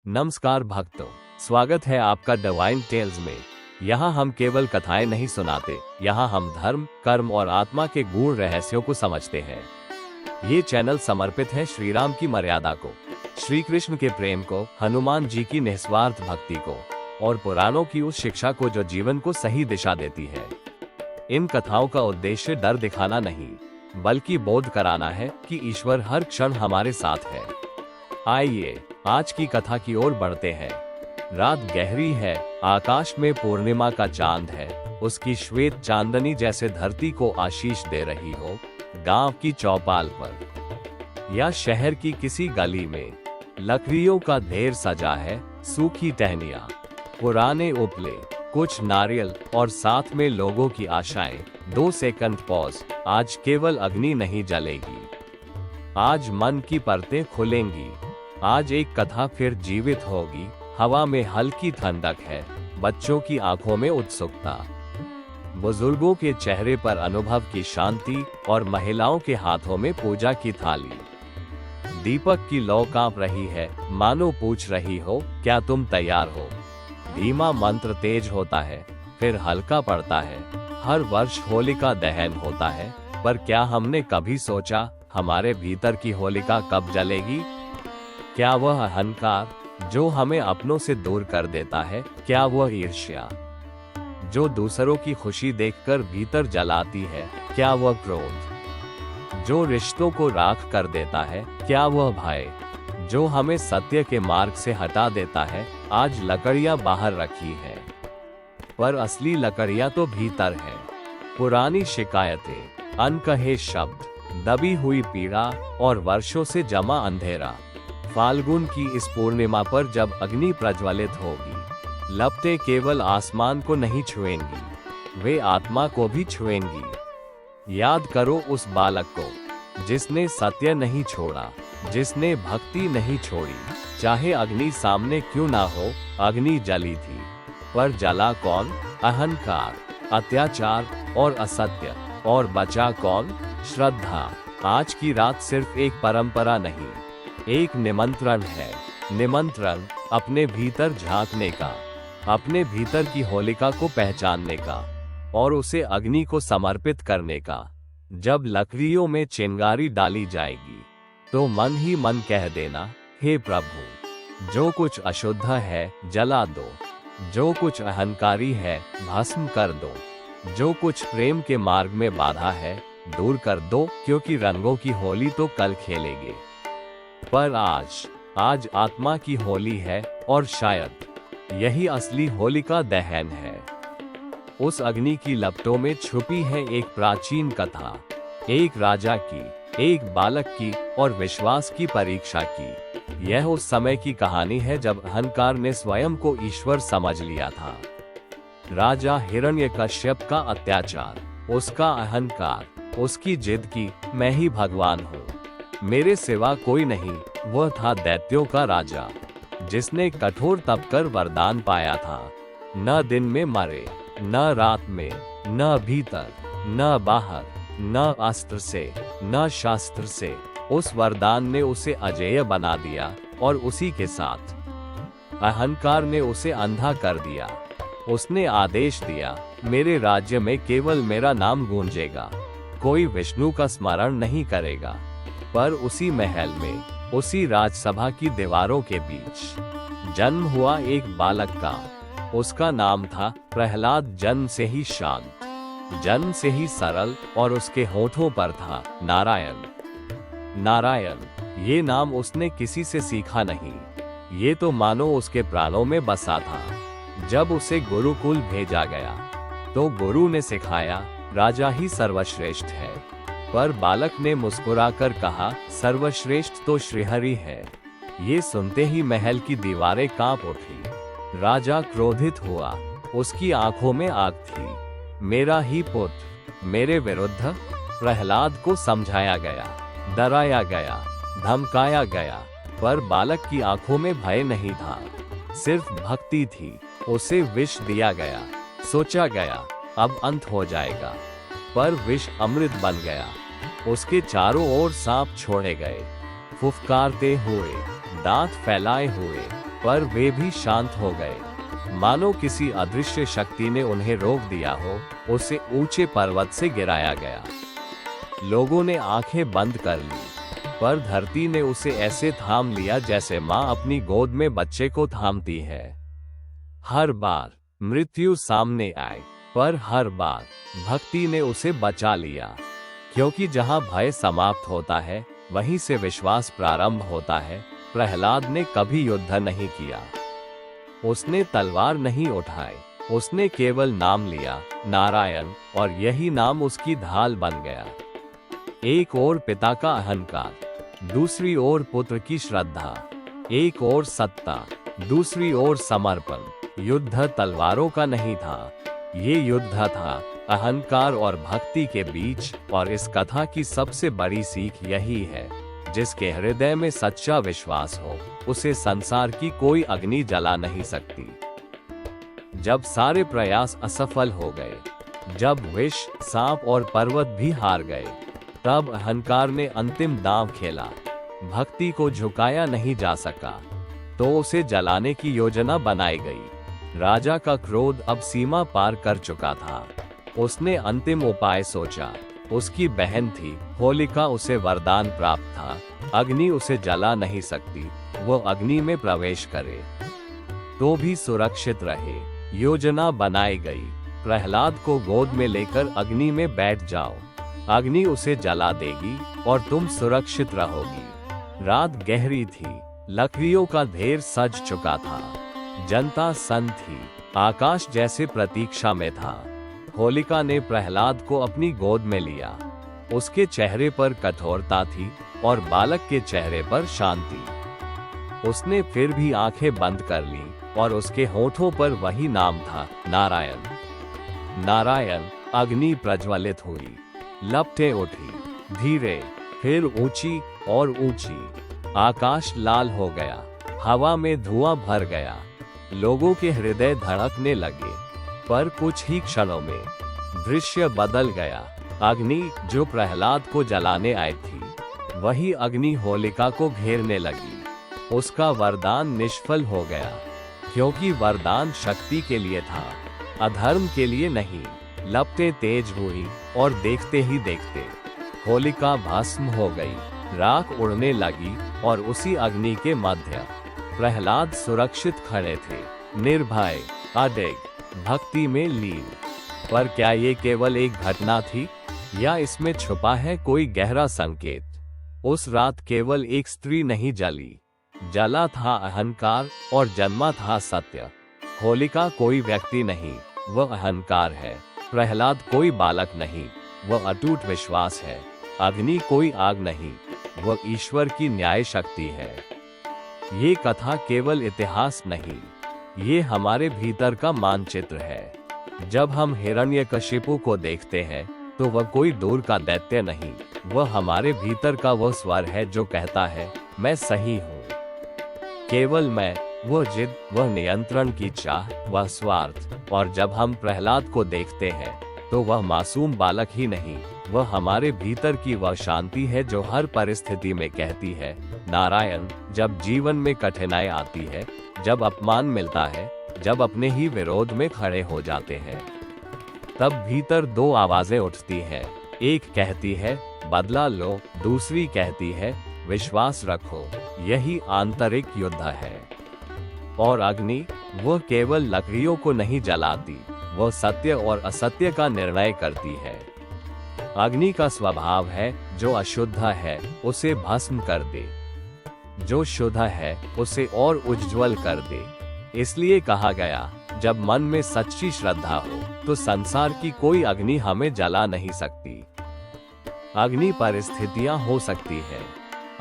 नमस्कार भक्तों, स्वागत है आपका डिवाइन टेल्स में। यहाँ हम केवल कथाएं नहीं सुनाते, यहाँ हम धर्म, कर्म और आत्मा के गूढ़ रहस्यों को समझते हैं। ये चैनल समर्पित है श्री राम की मर्यादा को, श्री कृष्ण के प्रेम को, हनुमान जी की निस्वार्थ भक्ति को और पुराणों की उस शिक्षा को जो जीवन को सही दिशा देती है। इन कथाओं का उद्देश्य डर दिखाना नहीं, बल्कि बोध कराना है कि ईश्वर हर क्षण हमारे साथ है। आइए आज की कथा की ओर बढ़ते हैं। रात गहरी है, आकाश में पूर्णिमा का चांद है, उसकी श्वेत चांदनी जैसे धरती को आशीष दे रही हो। गांव की चौपाल पर या शहर की किसी गली में लकड़ियों का ढेर सजा है, सूखी टहनियां, पुराने उपले, कुछ नारियल और साथ में लोगों की आशाएं। 2 सेकंड पॉज। आज केवल अग्नि नहीं जलेगी, आज मन की परतें खुलेंगी, आज एक कथा फिर जीवित होगी। हवा में हल्की ठंडक है, बच्चों की आंखों में उत्सुकता, बुजुर्गों के चेहरे पर अनुभव की शांति और महिलाओं के हाथों में पूजा की थाली। दीपक की लौ कांप रही है, मानो पूछ रही हो, क्या तुम तैयार हो? धीमा मंत्र तेज होता है, फिर हल्का पड़ता है। हर वर्ष होलिका दहन होता है, पर क्या हमने कभी सोचा हमारे भीतर की होलिका कब जलेगी? क्या वह अहंकार जो हमें अपनों से दूर कर देता है? क्या वह ईर्ष्या जो दूसरों की खुशी देखकर भीतर जलाती है? क्या वह क्रोध जो रिश्तों को राख कर देता है? क्या वह भय जो हमें सत्य के मार्ग से हटा देता है? आज लकड़ियां बाहर रखी है, पर असली लकड़ियां तो भीतर है। पुरानी शिकायतें, अनकहे शब्द, दबी हुई पीड़ा और वर्षों से जमा अंधेरा। फाल्गुन की इस पूर्णिमा पर जब अग्नि प्रज्वलित होगी, लपटें केवल आसमान को नहीं छुएंगी, वे आत्मा को भी छुएंगी। याद करो उस बालक को जिसने सत्य नहीं छोड़ा, जिसने भक्ति नहीं छोड़ी। चाहे अग्नि सामने क्यों ना हो, अग्नि जली थी, पर जला कौन? अहंकार, अत्याचार और असत्य। और बचा कौन? श्रद्धा। आज की रात सिर्फ एक परंपरा नहीं, एक निमंत्रण है। निमंत्रण अपने भीतर झांकने का, अपने भीतर की होलिका को पहचानने का और उसे अग्नि को समर्पित करने का। जब लकड़ियों में चिंगारी डाली जाएगी, तो मन ही मन कह देना, हे प्रभु, जो कुछ अशुद्ध है जला दो, जो कुछ अहंकारी है भस्म कर दो, जो कुछ प्रेम के मार्ग में बाधा है दूर कर दो, क्योंकि रंगों की होली तो कल खेलेंगे, पर आज आत्मा की होली है। और शायद यही असली होलिका दहन है। उस अग्नि की लपटों में छुपी है एक प्राचीन कथा, एक राजा की, एक बालक की और विश्वास की परीक्षा की। यह उस समय की कहानी है जब अहंकार ने स्वयं को ईश्वर समझ लिया था। राजा हिरण्यकश्यप का अत्याचार, उसका अहंकार, उसकी जिद की मैं ही भगवान हूँ, मेरे सिवा कोई नहीं। वह था दैत्यों का राजा, जिसने कठोर तप कर वरदान पाया था, न दिन में मरे, न रात में, न भीतर, न बाहर, न अस्त्र से, न शास्त्र से। उस वरदान ने उसे अजेय बना दिया और उसी के साथ अहंकार ने उसे अंधा कर दिया। उसने आदेश दिया, मेरे राज्य में केवल मेरा नाम गूंजेगा, कोई विष्णु का स्मरण नहीं करेगा। पर उसी महल में, उसी राजसभा की दीवारों के बीच जन्म हुआ एक बालक का। उसका नाम था प्रहलाद। जन्म से ही शांत, जन्म से ही सरल, और उसके होठों पर था नारायण। नारायण, ये नाम उसने किसी से सीखा नहीं, ये तो मानो उसके प्राणों में बसा था। जब उसे गुरुकुल भेजा गया, तो गुरु ने सिखाया, राजा ही सर्वश्रेष्ठ है। पर बालक ने मुस्कुराकर कहा, सर्वश्रेष्ठ तो श्रीहरि है। ये सुनते ही महल की दीवारें कांप उठी। राजा क्रोधित हुआ, उसकी आंखों में आग थी। मेरा ही पुत्र, मेरे विरुद्ध? प्रहलाद को समझाया गया, डराया गया, धमकाया गया, पर बालक की आंखों में भय नहीं था, सिर्फ भक्ति थी। उसे विष दिया गया, सोचा गया अब अंत हो जाएगा, पर विष अमृत बन गया। उसके चारों ओर सांप छोड़े गए, फुफकारते हुए, दांत फैलाए हुए, पर वे भी शांत हो गए, मानो किसी अदृश्य शक्ति ने उन्हें रोक दिया हो। उसे ऊंचे पर्वत से गिराया गया। लोगों ने आंखें बंद कर ली, पर धरती ने उसे ऐसे थाम लिया जैसे माँ अपनी गोद में बच्चे को थामती है। हर बार मृत्यु सामने आए, पर हर बार भक्ति ने उसे बचा लिया, क्योंकि जहाँ भय समाप्त होता है वहीं से विश्वास प्रारंभ होता है। प्रहलाद ने कभी युद्ध नहीं किया, उसने तलवार नहीं उठाई, उसने केवल नाम लिया, नारायण, और यही नाम उसकी ढाल बन गया। एक ओर पिता का अहंकार, दूसरी ओर पुत्र की श्रद्धा, एक ओर सत्ता, दूसरी ओर समर्पण। युद्ध तलवारों का नहीं था, ये युद्ध था अहंकार और भक्ति के बीच। और इस कथा की सबसे बड़ी सीख यही है, जिसके हृदय में सच्चा विश्वास हो, उसे संसार की कोई अग्नि जला नहीं सकती। जब सारे प्रयास असफल हो गए, जब विष, सांप और पर्वत भी हार गए, तब अहंकार ने अंतिम दांव खेला। भक्ति को झुकाया नहीं जा सका, तो उसे जलाने की योजना बनाई गई। राजा का क्रोध अब सीमा पार कर चुका था। उसने अंतिम उपाय सोचा। उसकी बहन थी होलिका, उसे वरदान प्राप्त था, अग्नि उसे जला नहीं सकती, वो अग्नि में प्रवेश करे तो भी सुरक्षित रहे। योजना बनाई गई, प्रहलाद को गोद में लेकर अग्नि में बैठ जाओ, अग्नि उसे जला देगी और तुम सुरक्षित रहोगी। रात गहरी थी, लकड़ियों का ढेर सज चुका था, जनता सन्न थी, आकाश जैसे प्रतीक्षा में था। होलिका ने प्रहलाद को अपनी गोद में लिया। उसके चेहरे पर कठोरता थी और बालक के चेहरे पर शांति। उसने फिर भी आंखें बंद कर ली और उसके होठों पर वही नाम था, नारायण। नारायण। अग्नि प्रज्वलित हुई, लपटें उठी, धीरे, फिर ऊंची और ऊंची। आकाश लाल हो गया, हवा में धुआं भर गया, लोगों के हृदय धड़कने लगे। पर कुछ ही क्षणों में दृश्य बदल गया। अग्नि जो प्रहलाद को जलाने आई थी, वही अग्नि होलिका को घेरने लगी। उसका वरदान निष्फल हो गया, क्योंकि वरदान शक्ति के लिए था, अधर्म के लिए नहीं। लपटें तेज हुई और देखते ही देखते होलिका भस्म हो गई, राख उड़ने लगी और उसी अग्नि के मध्य प्रहलाद सुरक्षित खड़े थे, निर्भय, अडिग, भक्ति में लीन। पर क्या ये केवल एक घटना थी, या इसमें छुपा है कोई गहरा संकेत? उस रात केवल एक स्त्री नहीं जली, जला था अहंकार और जन्मा था सत्य। होलिका कोई व्यक्ति नहीं, वह अहंकार है। प्रहलाद कोई बालक नहीं, वह अटूट विश्वास है। अग्नि कोई आग नहीं, वह ईश्वर की न्याय शक्ति है। ये कथा केवल इतिहास नहीं, ये हमारे भीतर का मानचित्र है। जब हम हिरण्यकशिपु को देखते हैं, तो वह कोई दूर का दैत्य नहीं, वह हमारे भीतर का वह स्वर है जो कहता है, मैं सही हूँ। केवल मैं, वह जिद, वह नियंत्रण की चाह, वह स्वार्थ। और जब हम प्रहलाद को देखते हैं, तो वह मासूम बालक ही नहीं, वह हमारे भीतर की वह शांति है जो हर परिस्थिति में कहती है, नारायण। जब जीवन में कठिनाई आती है, जब अपमान मिलता है, जब अपने ही विरोध में खड़े हो जाते हैं, तब भीतर दो आवाजें उठती हैं। एक कहती है, बदला लो, दूसरी कहती है, विश्वास रखो। यही आंतरिक युद्ध है। और अग्नि, वह केवल लकड़ियों को नहीं जलाती, वह सत्य और असत्य का निर्णय करती है। अग्नि का स्वभाव है, जो अशुद्ध है उसे भस्म कर दे, जो शुद्ध है उसे और उज्ज्वल कर दे। इसलिए कहा गया, जब मन में सच्ची श्रद्धा हो, तो संसार की कोई अग्नि हमें जला नहीं सकती। अग्नि परिस्थितियां हो सकती है,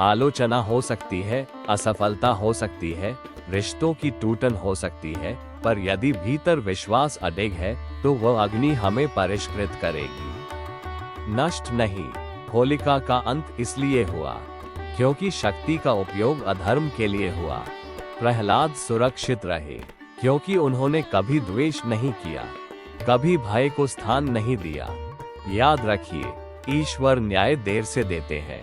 आलोचना हो सकती है, असफलता हो सकती है, रिश्तों की टूटन हो सकती है, पर यदि भीतर विश्वास अडिग है, तो वह अग्नि हमें परिष्कृत करेगी, नष्ट नहीं। होलिका का अंत इसलिए हुआ, क्योंकि शक्ति का उपयोग अधर्म के लिए हुआ। प्रहलाद सुरक्षित रहे, क्योंकि उन्होंने कभी द्वेष नहीं किया, कभी भय को स्थान नहीं दिया। याद रखिए, ईश्वर न्याय देर से देते हैं,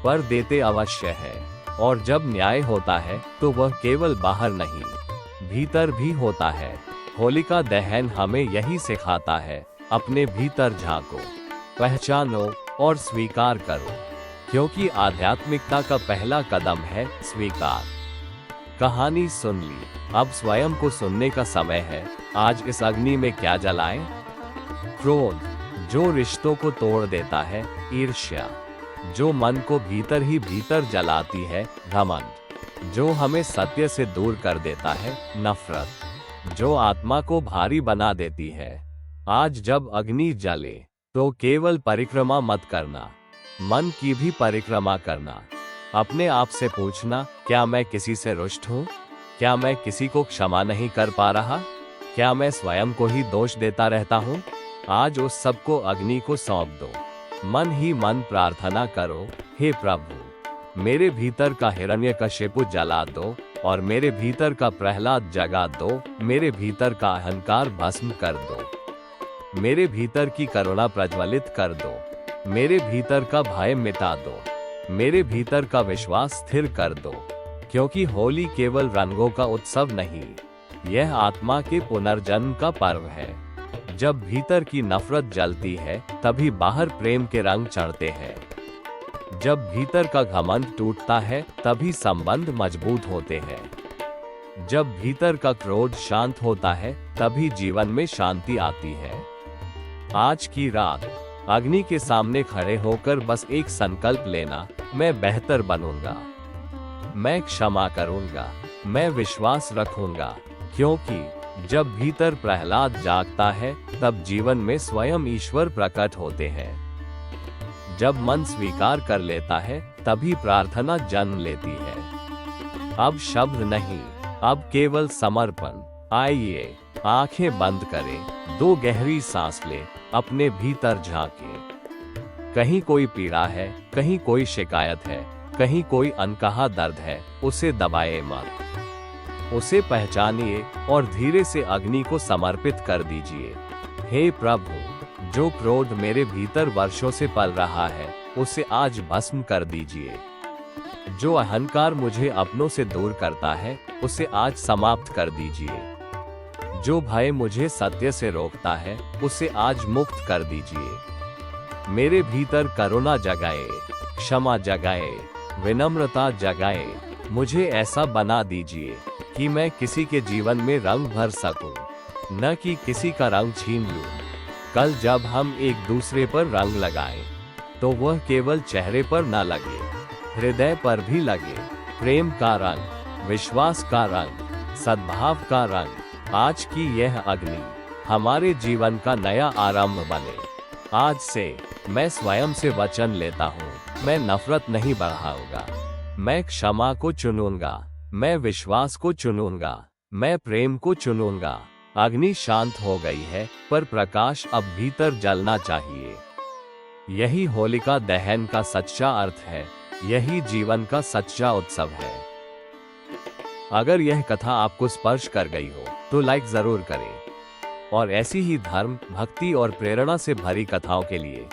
पर देते अवश्य है। और जब न्याय होता है तो वह केवल बाहर नहीं, भीतर भी होता है। होलिका दहन हमें यही सिखाता है, अपने भीतर झांको, पहचानो और स्वीकार करो, क्योंकि आध्यात्मिकता का पहला कदम है स्वीकार। कहानी सुन ली, अब स्वयं को सुनने का समय है। आज इस अग्नि में क्या जलाएं? क्रोध, जो रिश्तों को तोड़ देता है। ईर्ष्या, जो मन को भीतर ही भीतर जलाती है। घमंड, जो हमें सत्य से दूर कर देता है। नफरत, जो आत्मा को भारी बना देती है। आज जब अग्नि जले तो केवल परिक्रमा मत करना, मन की भी परिक्रमा करना। अपने आप से पूछना, क्या मैं किसी से रुष्ट हूँ? क्या मैं किसी को क्षमा नहीं कर पा रहा? क्या मैं स्वयं को ही दोष देता रहता हूँ? आज उस सब को अग्नि को सौंप दो। मन ही मन प्रार्थना करो, हे प्रभु, मेरे भीतर का हिरण्यकशिपु जला दो और मेरे भीतर का प्रहलाद जगा दो। मेरे भीतर का अहंकार भस्म कर दो, मेरे भीतर की करुणा प्रज्वलित कर दो, मेरे भीतर का भय मिटा दो, मेरे भीतर का विश्वास स्थिर कर दो। क्योंकि होली केवल रंगों का उत्सव नहीं, यह आत्मा के पुनर्जन्म का पर्व है। जब भीतर की नफरत जलती है तभी बाहर प्रेम के रंग चढ़ते हैं। जब भीतर का घमंड टूटता है तभी संबंध मजबूत होते हैं। जब भीतर का क्रोध शांत होता है तभी जीवन में शांति आती है। आज की रात अग्नि के सामने खड़े होकर बस एक संकल्प लेना, मैं बेहतर बनूंगा, मैं क्षमा करूंगा, मैं विश्वास रखूंगा। क्योंकि जब भीतर प्रहलाद जागता है तब जीवन में स्वयं ईश्वर प्रकट होते हैं। जब मन स्वीकार कर लेता है तभी प्रार्थना जन्म लेती है। अब शब्द नहीं, अब केवल समर्पण। आइए आंखें बंद करें, दो गहरी सांस लें, अपने भीतर झांकें। कहीं कोई पीड़ा है, कहीं कोई शिकायत है, कहीं कोई अनकहा दर्द है, उसे दबाए मत, उसे पहचानिए और धीरे से अग्नि को समर्पित कर दीजिए। हे प्रभु, जो क्रोध मेरे भीतर वर्षों से पल रहा है उसे आज भस्म कर दीजिए। जो अहंकार मुझे अपनों से दूर करता है उसे आज समाप्त कर दीजिए। जो भय मुझे सत्य से रोकता है उसे आज मुक्त कर दीजिए। मेरे भीतर करुणा जगाए, क्षमा जगाए, विनम्रता जगाए। मुझे ऐसा बना दीजिए कि मैं किसी के जीवन में रंग भर सकूं, न कि किसी का रंग छीन लूं। कल जब हम एक दूसरे पर रंग लगाएं, तो वह केवल चेहरे पर न लगे, हृदय पर भी लगे। प्रेम का रंग, विश्वास का रंग, सद्भाव का रंग। आज की यह अग्नि हमारे जीवन का नया आरंभ बने। आज से मैं स्वयं से वचन लेता हूँ, मैं नफरत नहीं बढ़ाऊंगा, मैं क्षमा को चुनूंगा, मैं विश्वास को चुनूंगा, मैं प्रेम को चुनूंगा। अग्नि शांत हो गई है पर प्रकाश अब भीतर जलना चाहिए। यही होलिका दहन का सच्चा अर्थ है, यही जीवन का सच्चा उत्सव है। अगर यह कथा आपको स्पर्श कर गई हो तो लाइक जरूर करें और ऐसी ही धर्म, भक्ति और प्रेरणा से भरी कथाओं के लिए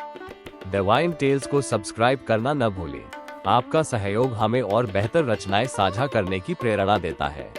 डिवाइन टेल्स को सब्सक्राइब करना न भूलें। आपका सहयोग हमें और बेहतर रचनाएं साझा करने की प्रेरणा देता है।